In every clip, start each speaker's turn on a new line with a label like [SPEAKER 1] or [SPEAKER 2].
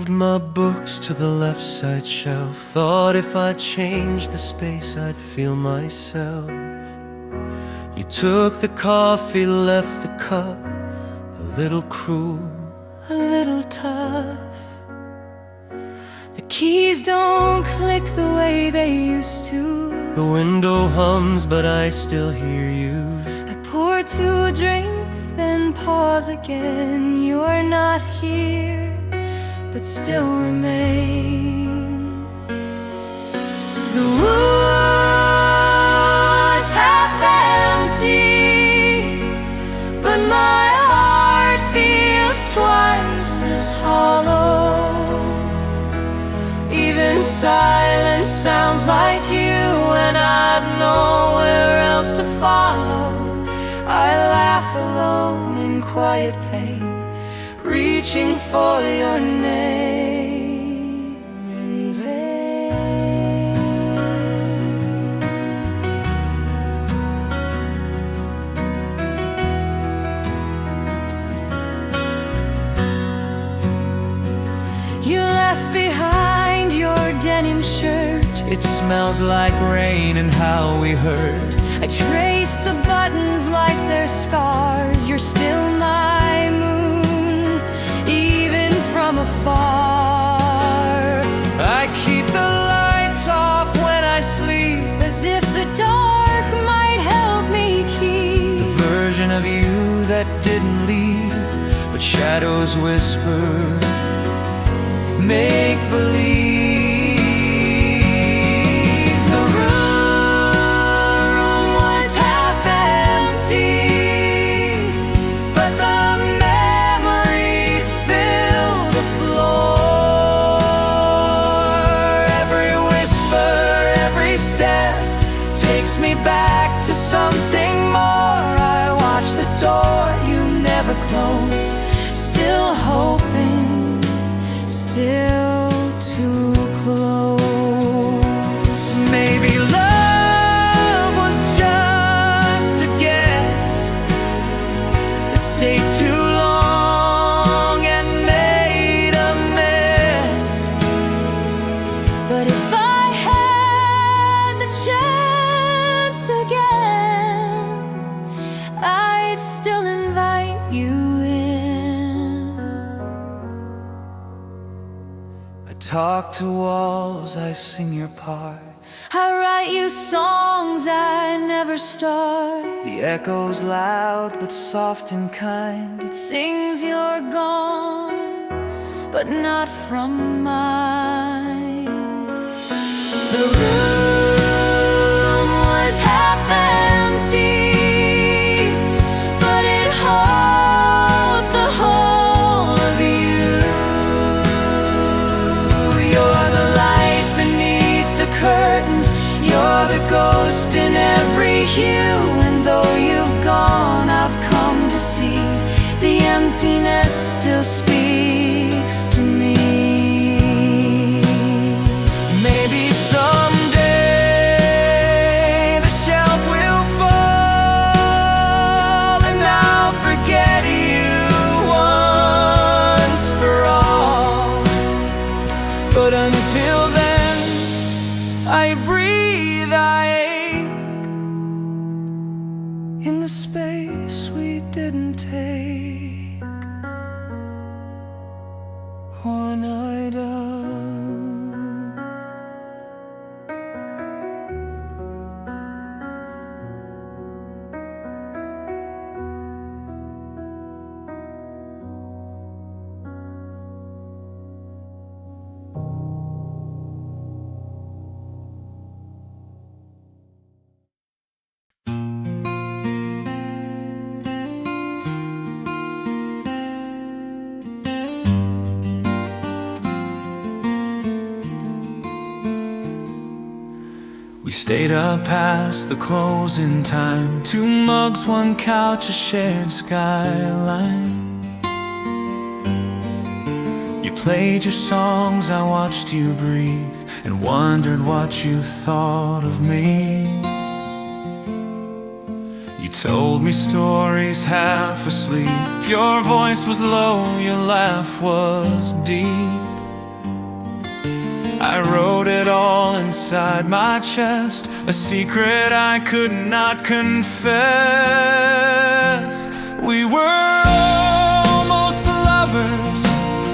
[SPEAKER 1] moved my books to the left side shelf. Thought if I changed the space I'd feel myself. You took the coffee, left the cup, a little cruel,
[SPEAKER 2] a little tough. The keys don't click the way they used to.
[SPEAKER 1] The window hums but I still hear you.
[SPEAKER 2] I pour 2 drinks, then pause again. You're not here, but still remain. The wood's half empty, but my heart feels twice as hollow. Even silence sounds like you, and I've nowhere else to follow. I laugh alone in quiet pain, reaching for your name in vain. You left behind your denim shirt.
[SPEAKER 1] It smells like rain and how we hurt.
[SPEAKER 2] I trace the buttons like they're scars. You're still my moon, even from afar.
[SPEAKER 1] I keep the lights off when I sleep,
[SPEAKER 2] as if the dark might help me keep
[SPEAKER 1] the version of you that didn't leave, but shadows whisper, make believe. The room was half empty, but the memories fill the floor. Every whisper, every step takes me back to something more. I watch the door you never close, still hoping, still too close. Maybe love was just a guess that stayed too long and made a mess.
[SPEAKER 2] But if I had the chance again, I'd still invite you in.
[SPEAKER 1] I talk to walls, I sing your part.
[SPEAKER 2] I write you songs I never start.
[SPEAKER 1] The echo's loud but soft and kind.
[SPEAKER 2] It sings you're gone, but not from mine. The room was half empty, but it holds the whole of you. You're the light beneath the curtain, you're the ghost in every hue. And though you've gone, I've come to see the emptiness still speaks to me.
[SPEAKER 1] Maybe someday the shelf will fall and I'll forget you once for all. But until then, I breathe, I ache in the space we didn't take one night of. We stayed up past the closing time. 2 mugs, 1 couch, a shared skyline. You played your songs, I watched you breathe, and wondered what you thought of me. You told me stories half asleep. Your voice was low, your laugh was deep. I wrote it all inside my chest, a secret I could not confess. We were almost lovers,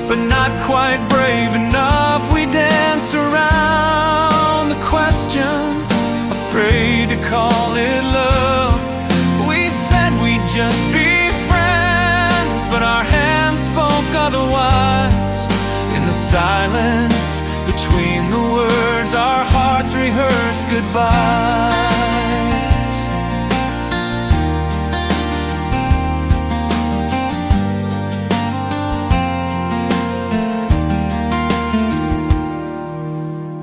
[SPEAKER 1] but not quite brave enough. We danced around the question, afraid to call it love. We said we'd just be friends, but our hands spoke otherwise. In the silence between the words, our hearts rehearsed goodbyes.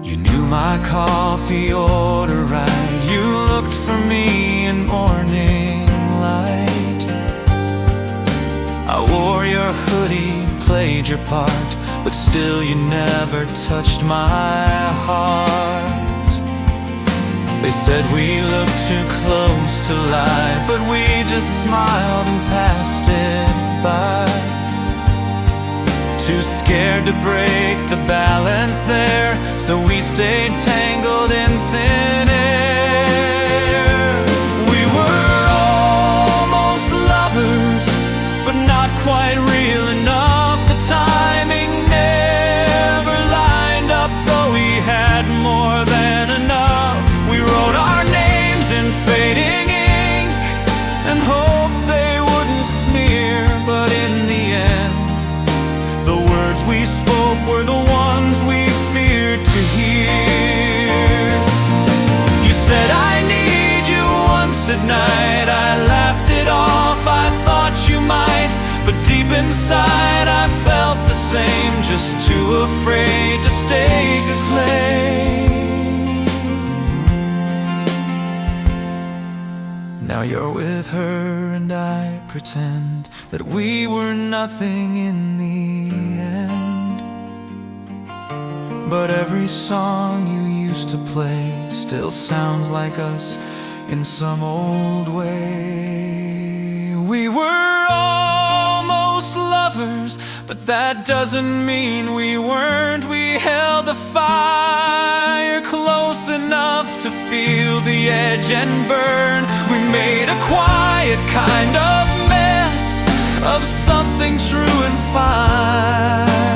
[SPEAKER 1] You knew my coffee order right. You looked for me in morning light. I wore your hoodie, played your part, but still you never touched my heart. They said we looked too close to lie, but we just smiled and passed it by. Too scared to break the balance there, so we stayed tangled in thin air. We were almost lovers, but not quite real enough. The timing never lined up, though we had more than enough. We wrote our names in fading ink and hoped they wouldn't smear, but in the end, the words we spoke were the ones we feared to hear. You said I need you once at night. I laughed it off, I thought you might, but deep inside I felt the same, just too afraid to stake a claim. Now you're with her and I pretend that we were nothing in the end. But every song you used to play still sounds like us in some old way. We were almost lovers, but that doesn't mean we weren't. We held the fire close enough to feel the edge and burn. We made a quiet kind of mess of something true and fine.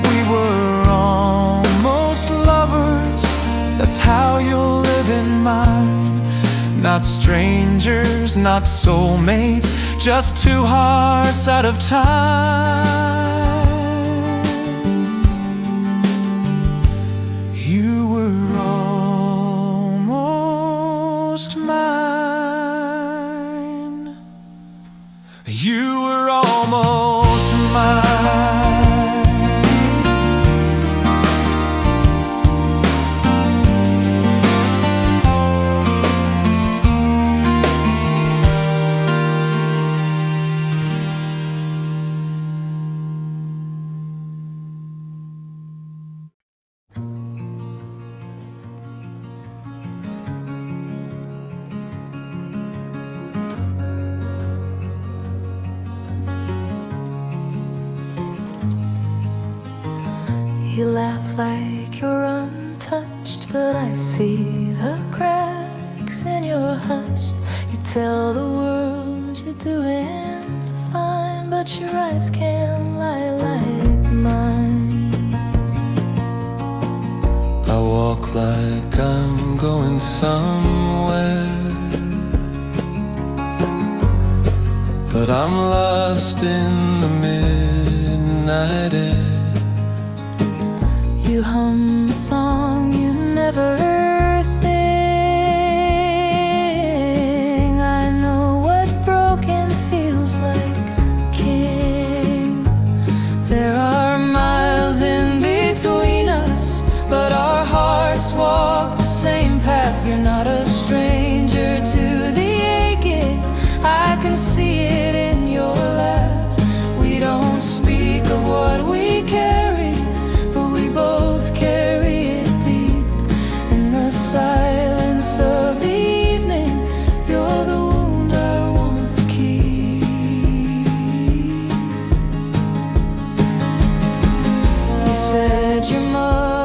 [SPEAKER 1] We were almost lovers, that's how you'll live in mine. Not strangers, not soulmates, just two hearts out of time. You were almost mine. You were almost mine.
[SPEAKER 2] You laugh like you're untouched, but I see the cracks in your hush. You tell the world you're doing fine, but your eyes can't lie like mine.
[SPEAKER 1] I walk like I'm going somewhere, but I'm lost in the midnight air.
[SPEAKER 2] You hum a song you never sing. I know what broken feels like, King. There are miles in between us, but our hearts walk the same path. You're not a stranger to the aching, I can see it in your laugh. We don't speak of what we carry, but we both carry it deep. In the silence of the evening, you're the wound I want to keep. You said your mother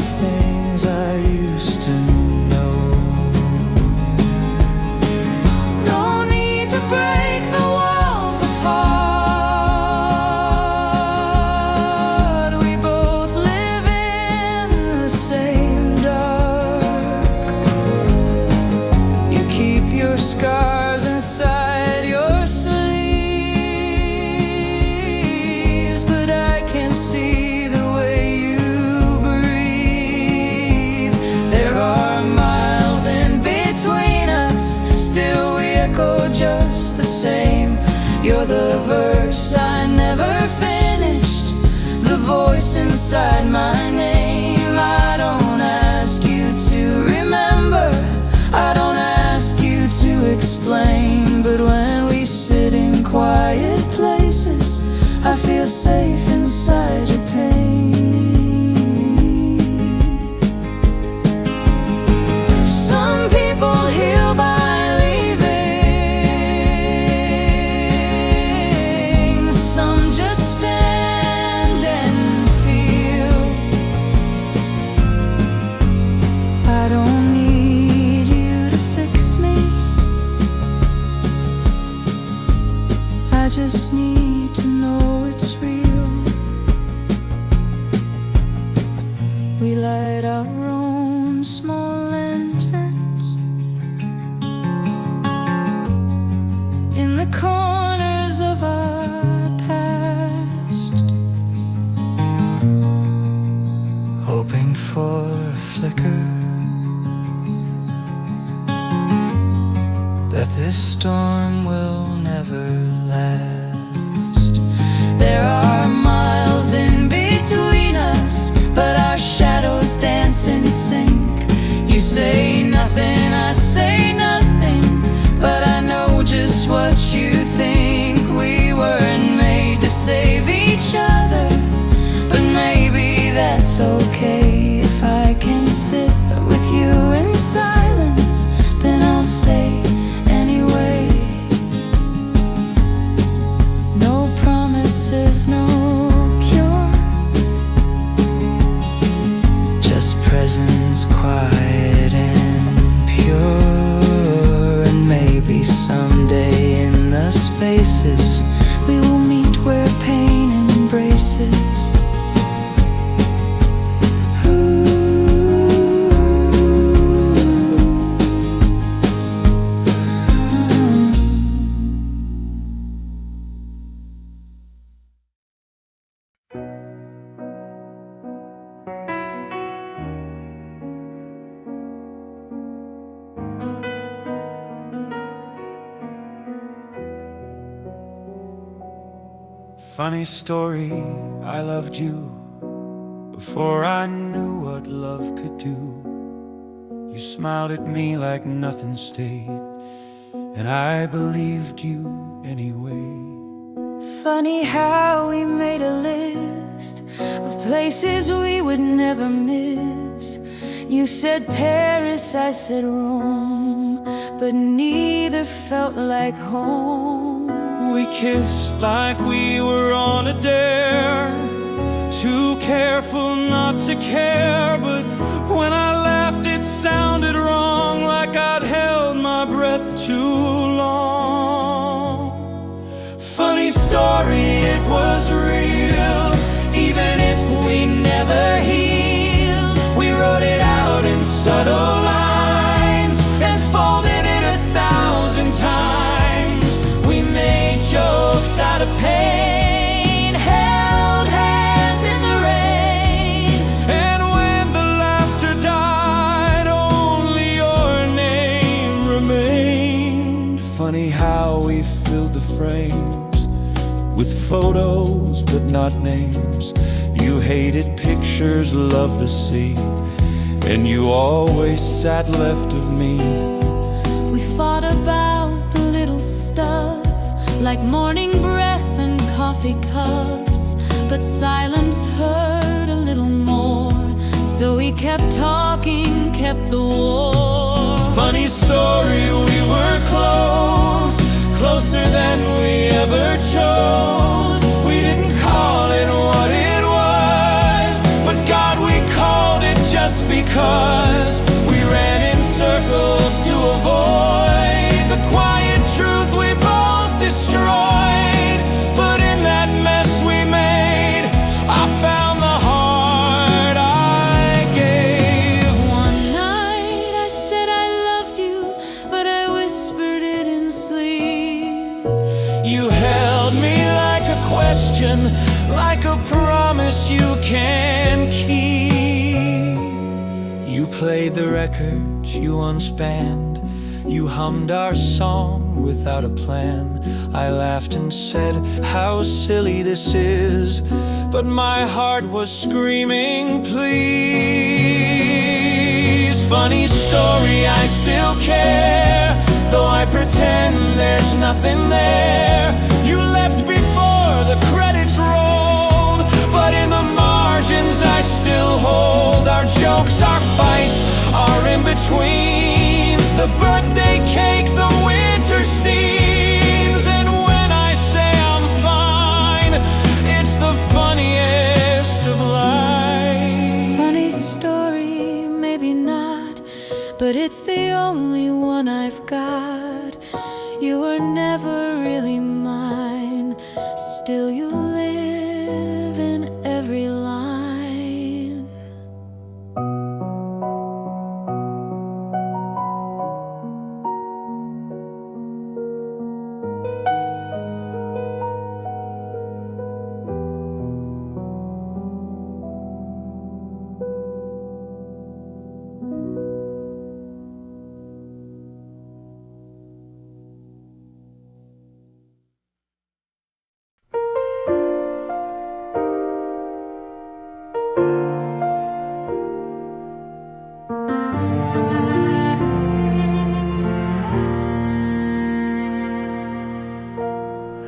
[SPEAKER 2] things I used to know. No need to break the walls apart. We both live in the same dark. You keep your scars inside your sleeves, but I can see the way you breathe. There are miles in between us, still we echo just the same. You're the verse I never finished, the voice inside my name. I don't ask you to remember, I don't ask you to explain, but when we sit in quiet places, I feel safe inside your pain. Some people heal by leaving, some just stand and feel. I don't need you to fix me, I just need to know it's real. We light our own small lanterns in the corners of our past, hoping for a flicker that this storm will never last. There are miles in between us, but our shadows dance in sync. You say nothing, I say nothing, but I know just what you think. We weren't made to save each other, but maybe that's okay. If I can sit with you in silence, then I'll stay anyway. No promises, no cure, just presence quiet and pure. And maybe someday in the spaces we will meet where pain embraces.
[SPEAKER 1] Funny story, I loved you before I knew what love could do. You smiled at me like nothing stayed, and I believed you anyway.
[SPEAKER 2] Funny how we made a list of places we would never miss. You said Paris, I said Rome, but neither felt like home.
[SPEAKER 1] We kissed like we were on a dare, too careful not to care. But when I laughed it sounded wrong, like I'd held my breath too long. Funny story, it was real, even if we never healed. We wrote it out in subtle lines and folded it 1,000 times. We made jokes out of pain, held hands in the rain, and when the laughter died, only your name remained. Funny how we filled the frames with photos but not names. You hated pictures, loved the sea, and you always sat left of me.
[SPEAKER 2] We fought about the little stuff, like morning breath and coffee cups, but silence hurt a little more, so we kept talking, kept the war.
[SPEAKER 1] Funny story, we were close, closer than we ever chose. We didn't call it what it was, but God, we called it just promise you can keep. You played the records you once banned. You hummed our song without a plan. I laughed and said, how silly this is. But my heart was screaming, please. Funny story, I still care, though I pretend there's nothing there. You left before the credits rolled, but in the margins I still hold. Our jokes, our fights, our in-betweens, the birthday cake, the winter scenes. And when I say I'm fine, it's the funniest of life.
[SPEAKER 2] Funny story, maybe not, but it's the only one I've got. You were never really mine, still you live in every line.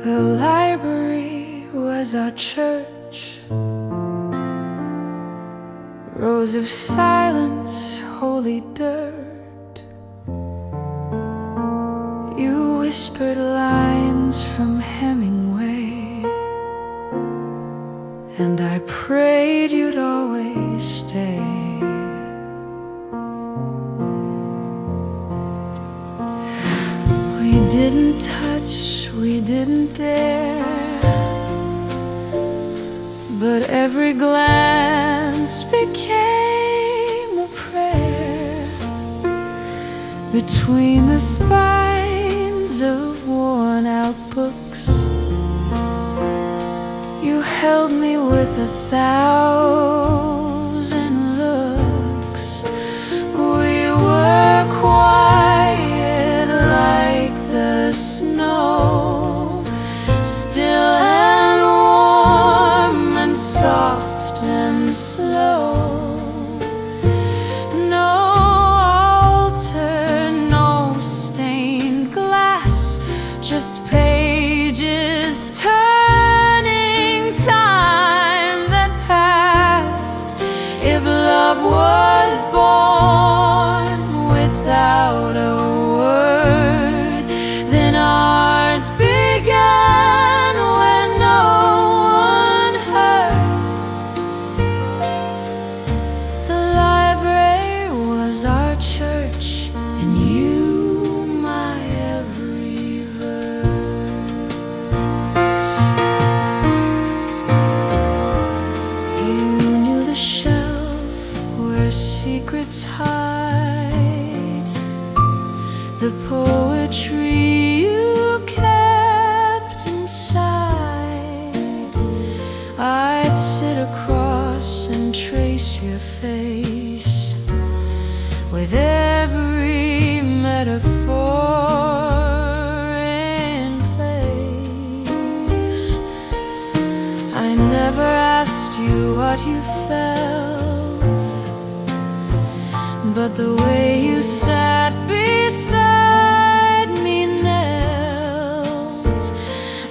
[SPEAKER 2] The library was our church, rows of silence, holy dirt. You whispered lines from Hemingway, and I prayed you'd always stay. We didn't touch, we didn't dare, but every glance became a prayer. Between the spines of worn out books, you held me with 1,000 looks. We were quiet like the snow, still and warm and soft and slow. No altar, no stained glass, just pages turning, time that passed. If love was born without a word, then ours began when no one heard. The library was our church, and you my every verse. You knew the shelf where secrets hide, the poetry you kept inside. I'd sit across and trace your face with every metaphor in place. I never asked you what you felt, but the way you sat beside me knelt.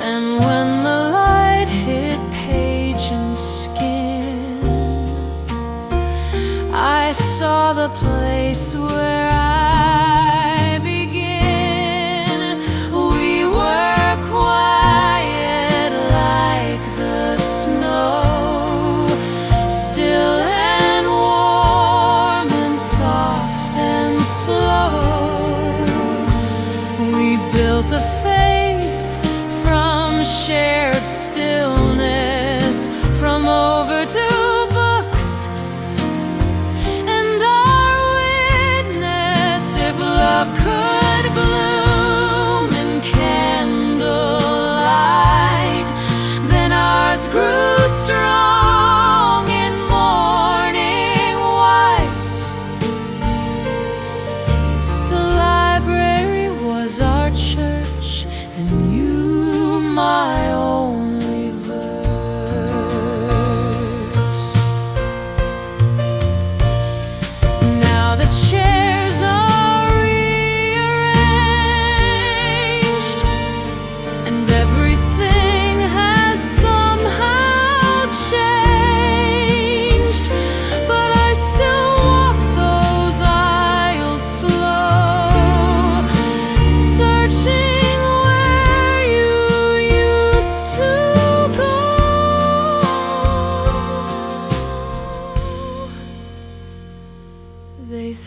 [SPEAKER 2] And when the light hit page and skin, I saw the place where I begin. We were quiet like the snow, still and warm and soft and slow. We built a faith from shared stillness, from overdue books, and our witness. If love could bloom in candlelight, then ours grew strong.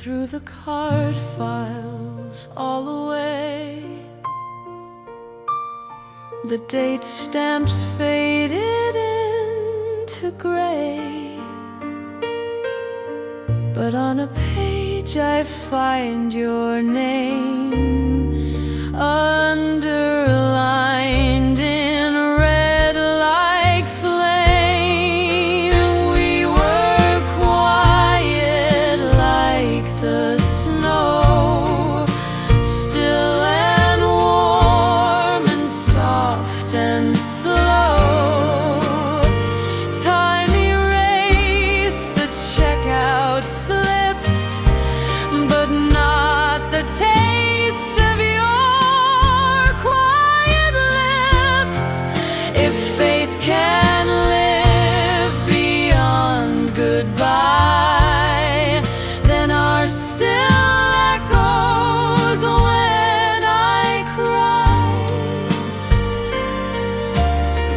[SPEAKER 2] threw the card files all away. The date stamps faded into gray, but on a page I find your name, underlined in red like flame. We were quiet like the snow, still and warm and soft and slow. Time erased the checkout slips, but not the taste of your quiet lips. If faith can live beyond goodbye, then our still echoes when I cry.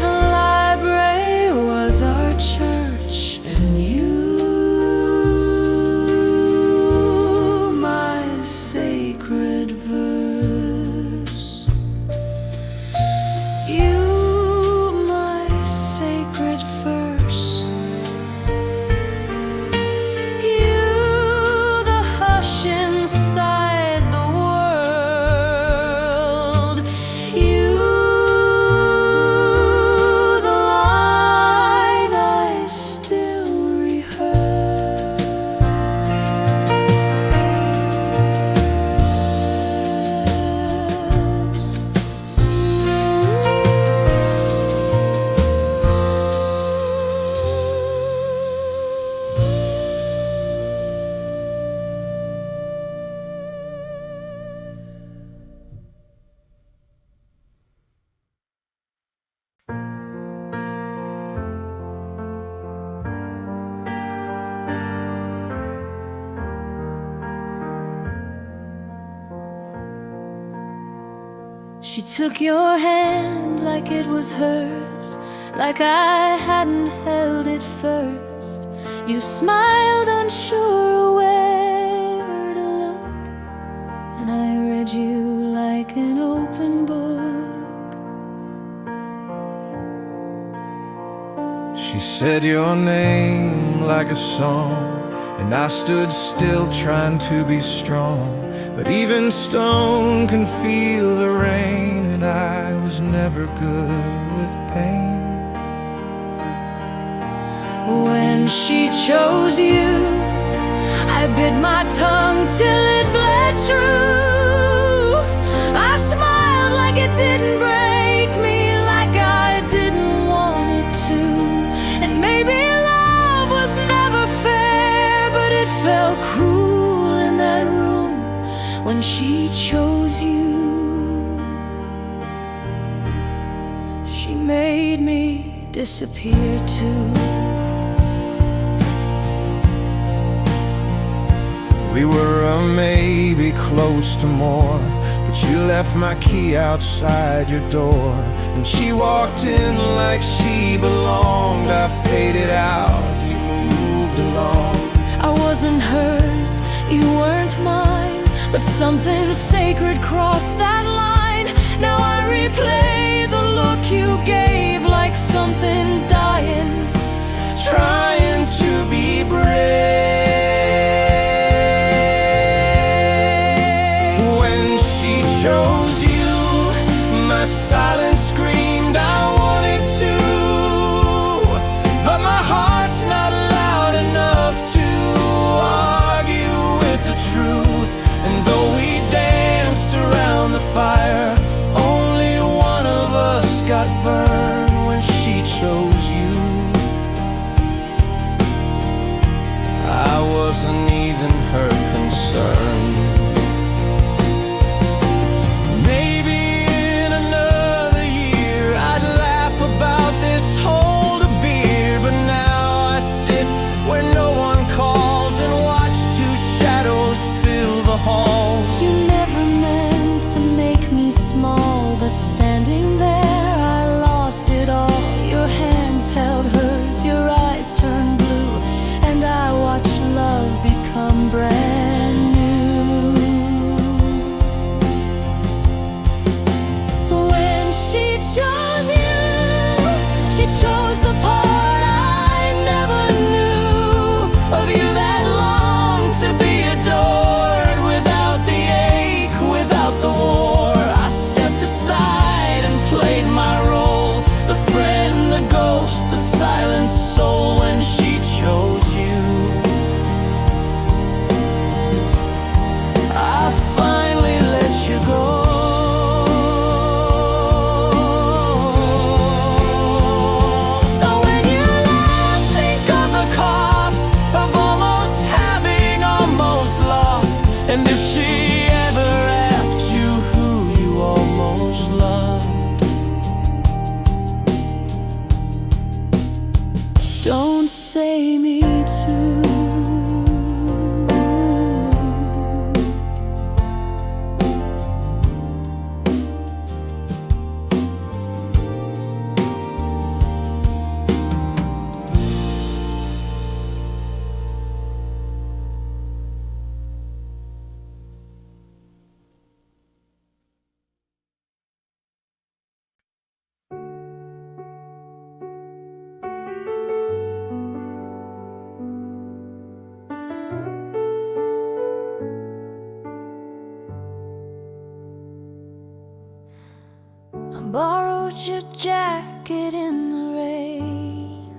[SPEAKER 2] The library was our church, and you, my sacred verse. You, my sacred verse. You, the hush inside the world. You, the line I still rehearse. She took your hand like it was hers, like I hadn't held it first. You smiled, unsure where to look, and I read you like an open book.
[SPEAKER 1] She said your name like a song, and I stood still trying to be strong. But even stone can feel the rain, and I was never good with pain.
[SPEAKER 2] When she chose you, I bit my tongue till it bled truth. I smiled like it didn't break me, like I didn't want it to. And maybe love was never fair, but it felt cruel in that room when she chose you. She made me disappear too.
[SPEAKER 1] We were a maybe close to more, but you left my key outside your door. And she walked in like she belonged. I faded out, you moved along.
[SPEAKER 2] I wasn't hers, you weren't mine, but something sacred crossed that line. Now I replay the look you gave like something dying,
[SPEAKER 1] Trying to be brave. When she chose you, my silence screamed I wanted to, but my heart's not loud enough to argue with the truth. And though we danced around the fire, only one of us got burned when she chose you. I wasn't even her concern. Maybe in another year I'd laugh about this hold of beer, but now I sit where no one calls and watch two shadows fill the halls.
[SPEAKER 2] You never meant to make me small, but standing there I lost it all. Your hand say me too. I borrowed your jacket in the rain.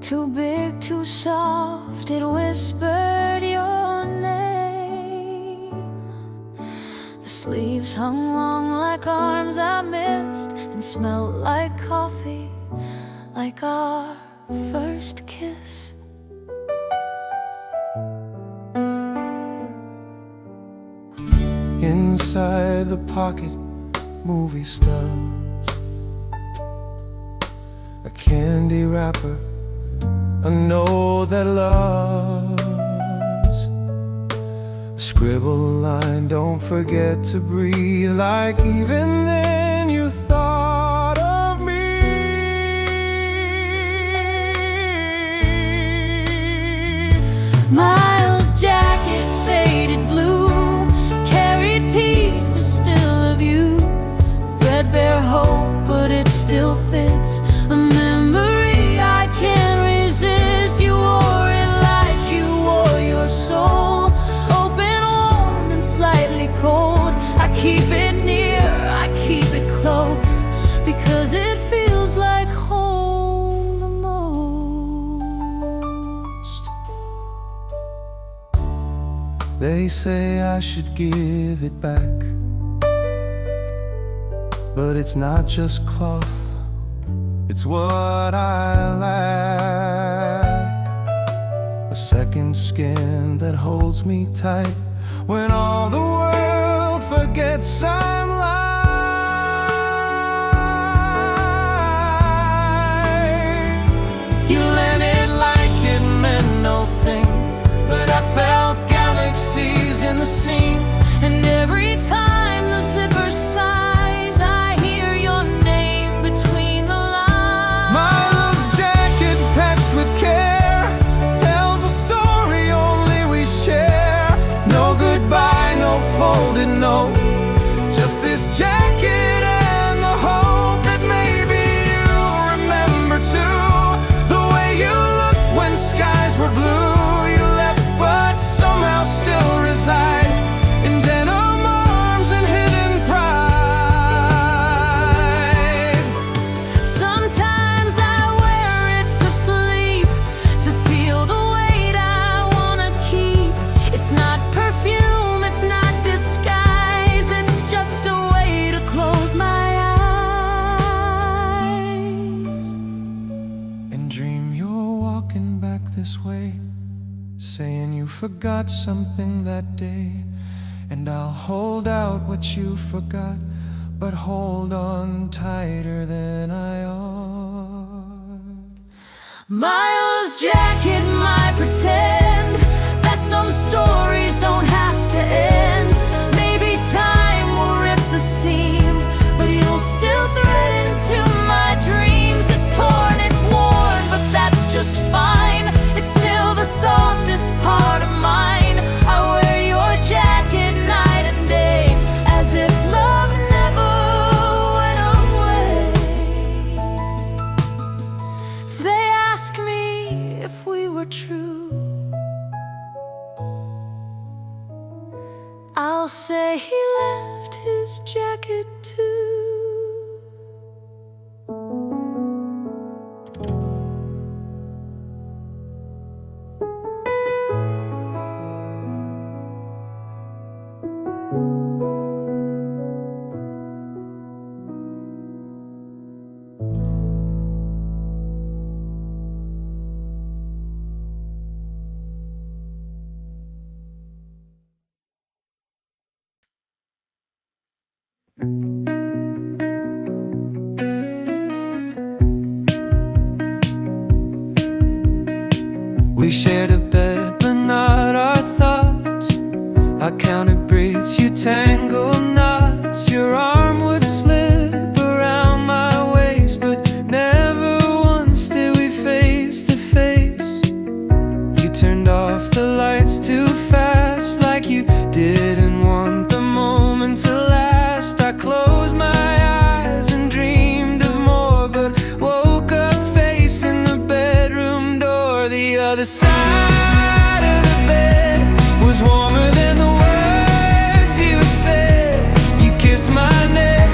[SPEAKER 2] Too big, too soft, it whispered your name. The sleeves hung long like arms I missed, and smelled like coffee, like our first kiss.
[SPEAKER 1] Inside the pocket, movie stars, a candy wrapper, a note that loves, a scribbled line, don't forget to breathe, like even then you thought of me.
[SPEAKER 2] Miles' jacket faded blue, pieces still of you, threadbare hope, but it still fits. A memory I can't resist. You wore it like you wore your soul, open, warm, and slightly cold. I keep it near, I keep it close, because it feels like home the most.
[SPEAKER 1] They say I should give it back, but it's not just cloth, it's what I lack. A second skin that holds me tight when all the world forgets I'm live. You lent it like it meant no thing, but I felt galaxies in the seam.
[SPEAKER 2] And every time the zipper sighs, I hear your name between the lines.
[SPEAKER 1] My love's jacket patched with care tells a story only we share. No goodbye, no folded note, just this jacket and the hope that maybe you'll remember too. The way you looked when skies were blue, you left but somehow still reside in denim arms and hidden pride.
[SPEAKER 2] Sometimes I wear it to sleep, to feel the weight I wanna keep. It's not perfume, it's not disguise, it's just a way to close my eyes.
[SPEAKER 1] And dream you're walking back this way, saying you forgot something that day. And I'll hold out what you forgot, but hold on tighter than I ought.
[SPEAKER 2] Miles' jacket might pretend that some stories don't have to end. Maybe time will rip the seam, but you'll still thread into my dreams. It's torn, it's worn, but that's just fine. It's still the softest part of mine. I wear your jacket night and day, as if love never went away. If they ask me if we were true, I'll say he left his jacket too.
[SPEAKER 1] We shared a bed, but not our thoughts. I counted breaths, you tangled knots. Your arm would slip around my waist, but never once did we face to face. You turned off the lights too fast, like you didn't want the moment to last. I closed my eyes and dreamed of more, but woke up facing the bedroom door. The other side of the bed was warmer than the words you said. You kissed my neck,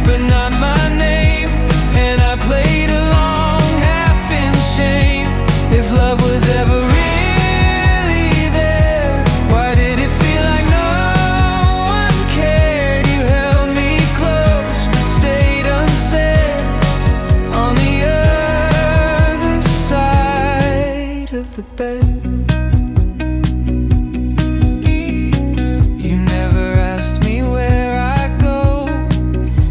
[SPEAKER 1] but not my name, and I played along half in shame. If love was ever really there, why did it feel like no one cared? You held me close, but stayed unsaid on the other side of the bed. You never asked me where I go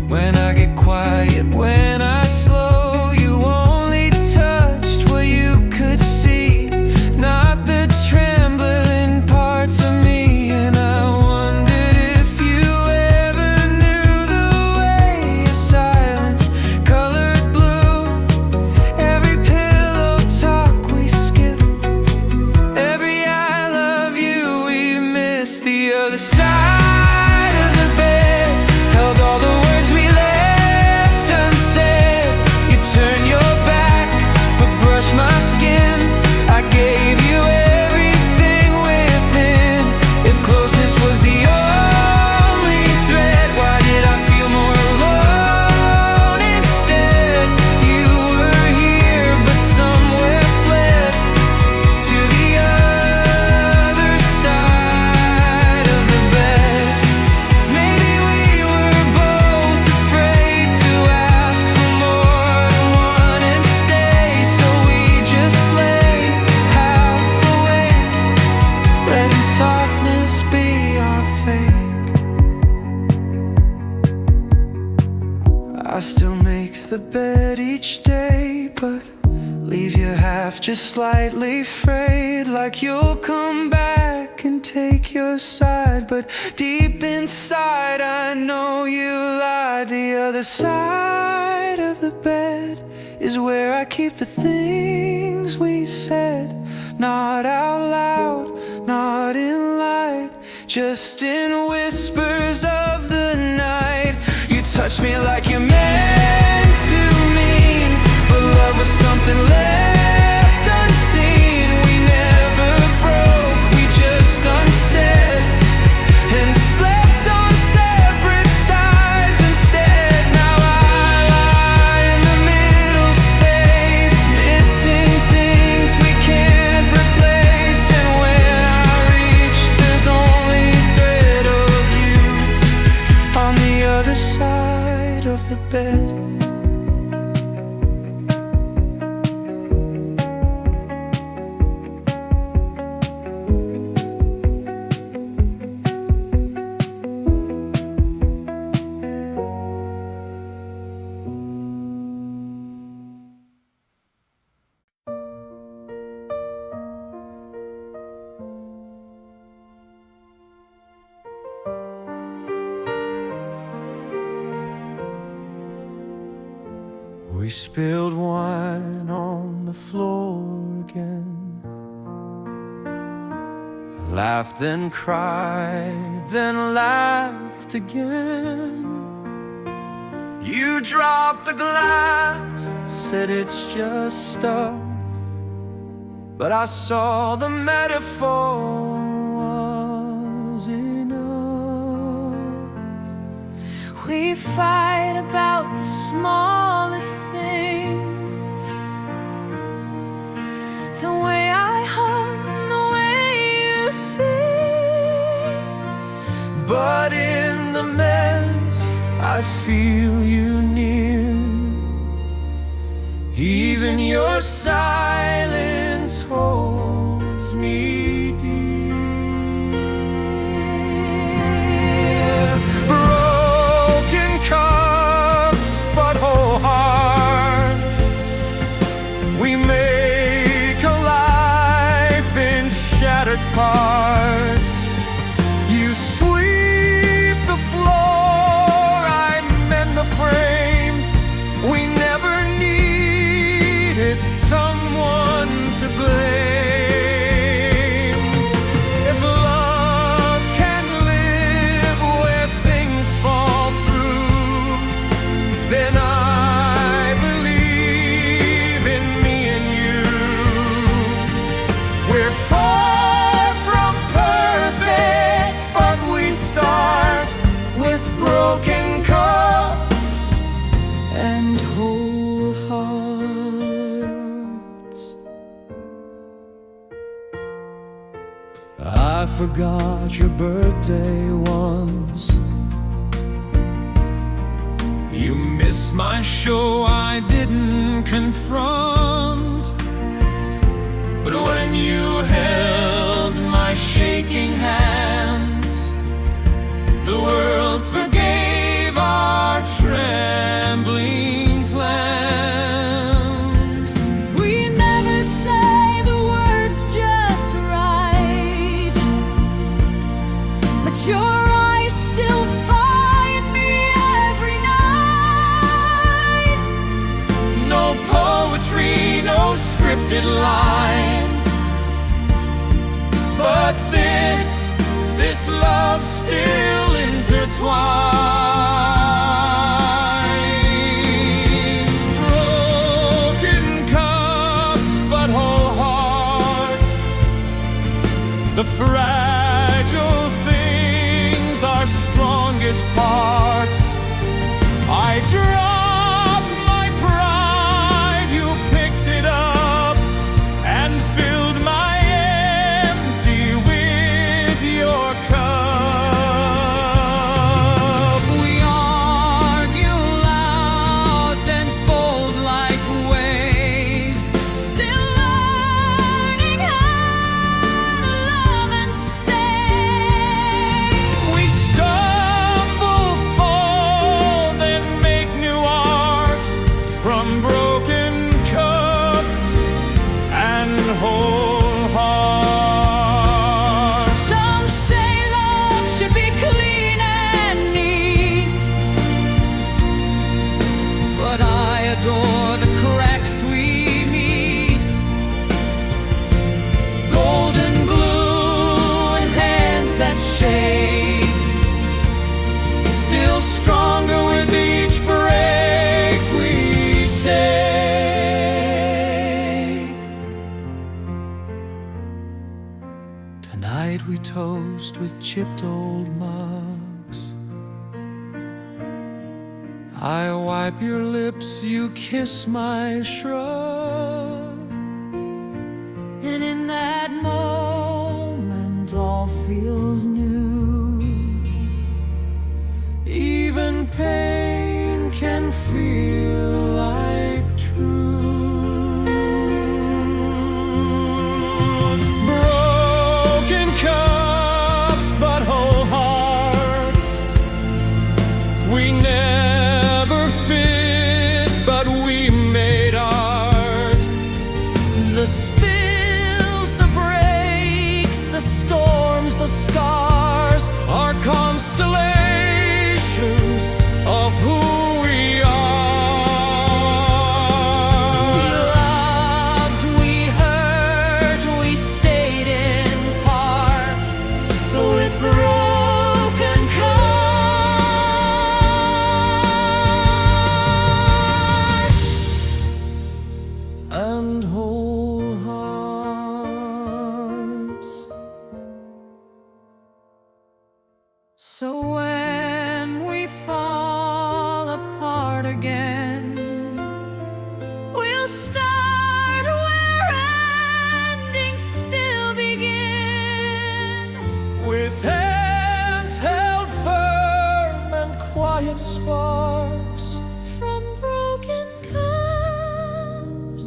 [SPEAKER 1] when I get quiet, when I slow. You only touched what you could see, not the trembling parts of me. And I wondered if you ever knew the way your silence colored blue. Every pillow talk we skipped, every I love you we missed. The other side of the bed held all the words we left unsaid. You turned your back, but brushed my skin. I gave you everything within. If closeness was the only thread, why did I feel more alone instead? You were here, but somewhere fled to the other side of the bed. Maybe we were both afraid to ask for more than one and stay, so we just lay half awake, letting softness be our fate. I still make the bed each day, but leave your half just slightly frayed, like you'll come back and take your side. But deep inside I know you lied. The other side of the bed is where I keep the things we said, not out loud, not in light, just in whispers of the night. You touched me like you meant to mean, but love was something left unseen. We never broke, we just unsaid, and slept on separate sides instead. Now I lie in the middle space, missing things we can't replace. And when I reach, there's only thread of you on the other side of the bed. We spilled wine on the floor again, laughed then cried, then laughed again. You dropped the glass, said it's just stuff, but I saw the metaphor was enough.
[SPEAKER 2] We fight about the smallest things, the way I hum, the way you sing.
[SPEAKER 1] But in the mess, I feel you near. Even your silence holds me dear. Broken cups, but whole hearts. We make a life separate parts. You sweep the floor, I mend the frame. We never needed someone to blame. If love can live where things fall through, then I believe in me and you. We're far from perfect, but we start with broken cups and whole hearts. I forgot your birthday once. You missed my show, I didn't confront. But when you held my shaking hands, the world forgave our trembling plans.
[SPEAKER 2] We never say the words just right, but your eyes still find me every night.
[SPEAKER 1] No poetry, no scripted lines, but this love still intertwines. Broken cups, but whole hearts. The fragile things, our strongest parts. I dropped my pride, you picked it up and filled my empty with your cup.
[SPEAKER 2] We argue loud, then fold like waves, still learning how to love and stay.
[SPEAKER 1] We stumble, fall, then make new art from broken cups and whole hearts.
[SPEAKER 2] Some say love should be clean and neat, but I adore the cracks we meet. Golden glue and hands that shake, still stronger with each break we take.
[SPEAKER 1] Tonight we toast with chipped old mugs. I wipe your lips, you kiss my shrug.
[SPEAKER 2] And in that moment all feels new.
[SPEAKER 1] Even pain can feel like truth. Broken cups, but whole hearts. We never fit, but we made art.
[SPEAKER 2] The spills, the breaks, the storms, the scars
[SPEAKER 1] Are constellations of who we are.
[SPEAKER 2] We loved, we hurt, we stayed in part with broken cups
[SPEAKER 1] and whole hearts.
[SPEAKER 2] So when we fall apart again, we'll start where endings still begin.
[SPEAKER 1] With hands held firm and quiet sparks
[SPEAKER 2] From broken cups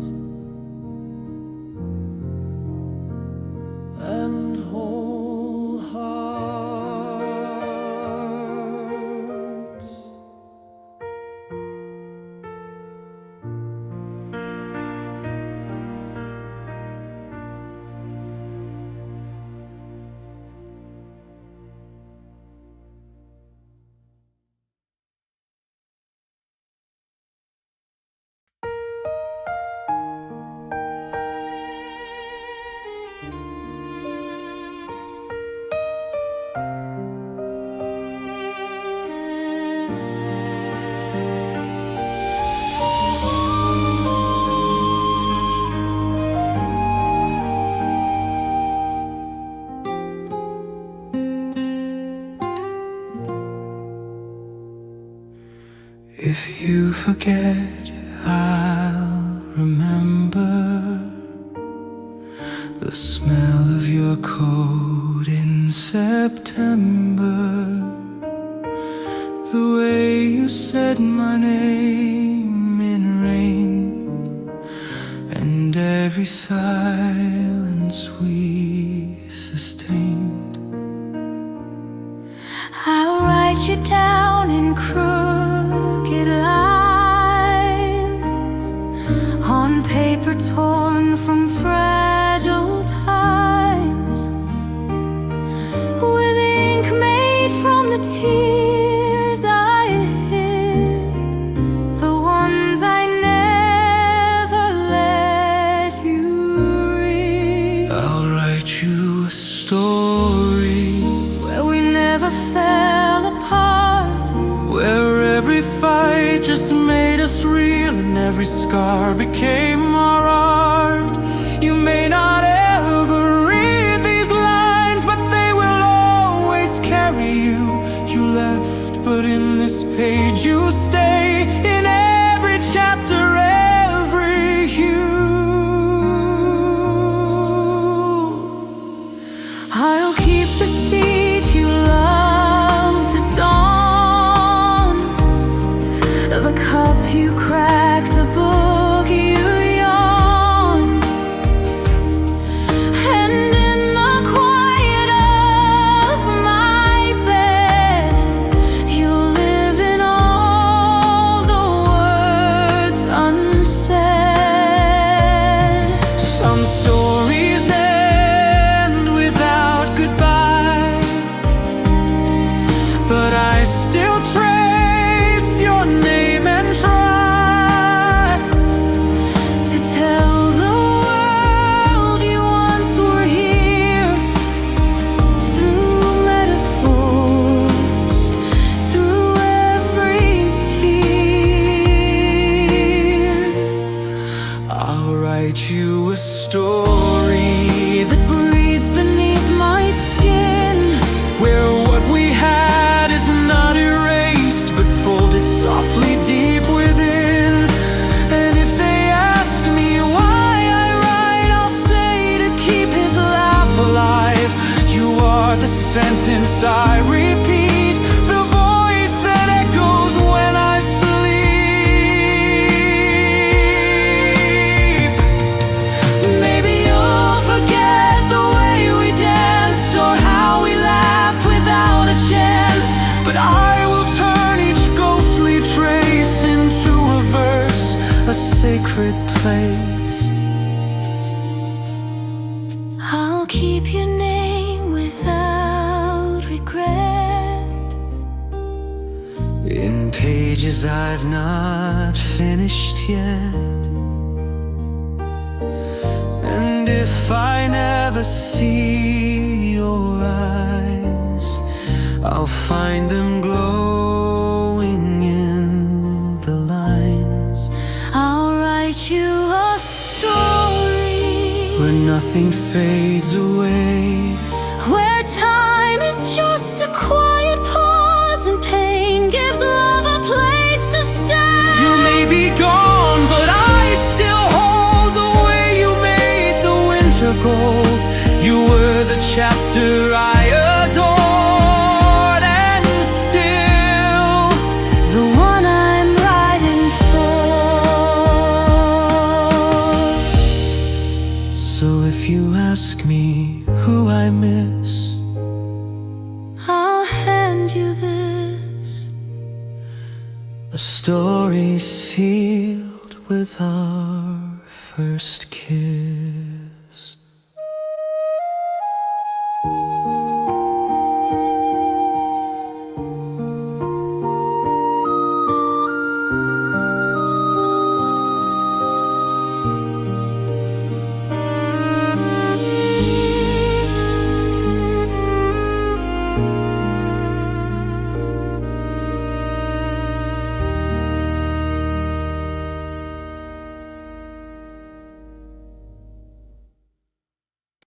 [SPEAKER 1] If you forget, I'll remember the smell of your coat in September, the way you said my name in rain, and every silence we sustained.
[SPEAKER 2] I'll write you down in crooked lines on paper torn from fragile times, with ink made from the tears I hid, the ones I never let you read.
[SPEAKER 1] I'll write you a story
[SPEAKER 2] where we never fell apart,
[SPEAKER 1] where every fight just made us real and every scar became our art. You may not ever read these lines, but they will always carry you. You left, but in this page you stay, in every chapter, every hue.
[SPEAKER 2] I'll keep the seed you loved at dawn, the cup you cracked, the book you yawned, and in the quiet of my bed you'll live in all the words unsaid.
[SPEAKER 1] Some stories end without goodbye, but I still trace your name and try
[SPEAKER 2] To tell the world you once were here, through metaphors, through every tear.
[SPEAKER 1] I'll write you a story
[SPEAKER 2] That breathes beneath my skin,
[SPEAKER 1] where what we had is not erased but folded softly deep within. And if they ask me why
[SPEAKER 2] I write, I'll say to keep his laugh
[SPEAKER 1] alive, you are the sentence I repeat, the voice that echoes when I sleep.
[SPEAKER 2] Maybe you'll forget the way we danced, or how we laughed without a chance,
[SPEAKER 1] But I will turn each ghostly trace into a verse, a sacred place.
[SPEAKER 2] I'll keep your name without regret,
[SPEAKER 1] In pages I've not finished yet. And if I never see your eyes, I'll find them glowing in the lines,
[SPEAKER 2] I'll write you a story
[SPEAKER 1] where nothing fades away.
[SPEAKER 2] where time is just a quiet pause and pain gives love a place to stay.
[SPEAKER 1] You may be gone, but I still hold the way you made the winter gold. You were the chapter I adored, and still
[SPEAKER 2] The one I'm writing for.
[SPEAKER 1] So if you ask me who I miss,
[SPEAKER 2] I'll hand you this,
[SPEAKER 1] a story sealed with our first kiss.